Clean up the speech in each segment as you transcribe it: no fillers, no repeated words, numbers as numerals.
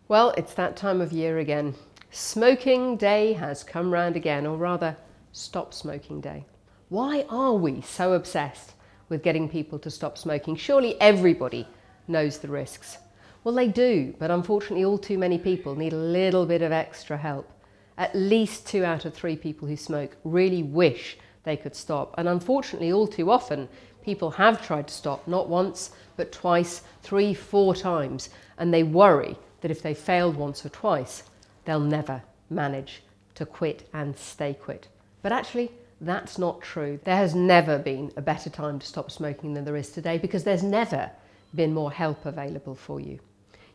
Well, it's that time of year again. Smoking day has come round again, or rather, stop smoking day. Why are we so obsessed with getting people to stop smoking? Surely everybody knows the risks. Well, they do, but unfortunately all too many people need a little bit of extra help. At least 2 out of 3 people who smoke really wish they could stop. And unfortunately, all too often, people have tried to stop, not once, but twice, 3, 4 times, and they worry that if they failed once or twice, they'll never manage to quit and stay quit. But actually, that's not true. There has never been a better time to stop smoking than there is today, because there's never been more help available for you.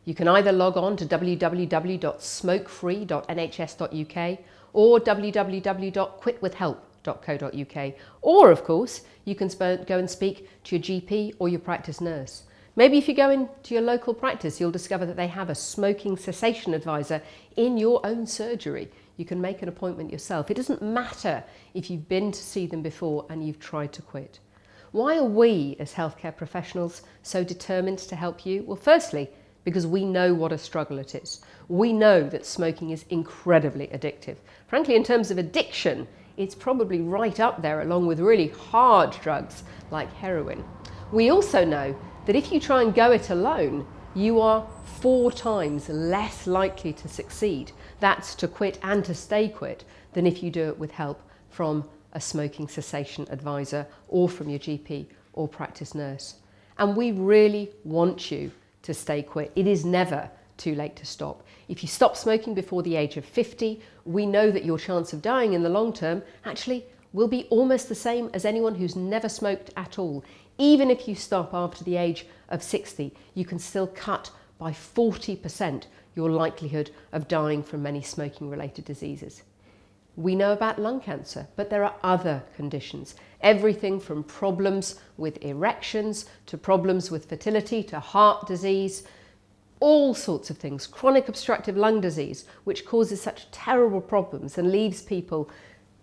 You can either log on to www.smokefree.nhs.uk or www.quitwithhelp.co.uk, or of course you can go and speak to your GP or your practice nurse. Maybe if you go into your local practice, you'll discover that they have a smoking cessation advisor in your own surgery. You can make an appointment yourself. It doesn't matter if you've been to see them before and you've tried to quit. Why are we as healthcare professionals so determined to help you? Well, firstly, because we know what a struggle it is. We know that smoking is incredibly addictive. Frankly, in terms of addiction, it's probably right up there along with really hard drugs like heroin. We also know that if you try and go it alone, you are 4 times less likely to succeed. That's to quit and to stay quit, than if you do it with help from a smoking cessation advisor or from your GP or practice nurse. And we really want you to stay quit. It is never too late to stop. If you stop smoking before the age of 50, we know that your chance of dying in the long term actually will be almost the same as anyone who's never smoked at all. Even if you stop after the age of 60, you can still cut by 40% your likelihood of dying from many smoking-related diseases. We know about lung cancer, but there are other conditions. Everything from problems with erections, to problems with fertility, to heart disease, all sorts of things. Chronic obstructive lung disease, which causes such terrible problems and leaves people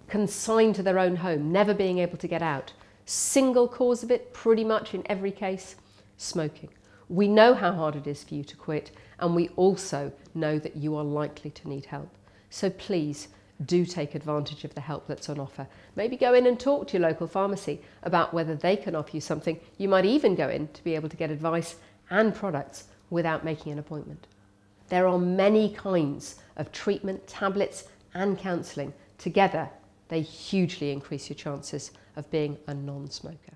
consigned to their own home, never being able to get out. Single cause of it, pretty much in every case, smoking. We know how hard it is for you to quit, and we also know that you are likely to need help. So please do take advantage of the help that's on offer. Maybe go in and talk to your local pharmacy about whether they can offer you something. You might even go in to be able to get advice and products without making an appointment. There are many kinds of treatment, tablets and counselling. Together, they hugely increase your chances of being a non-smoker.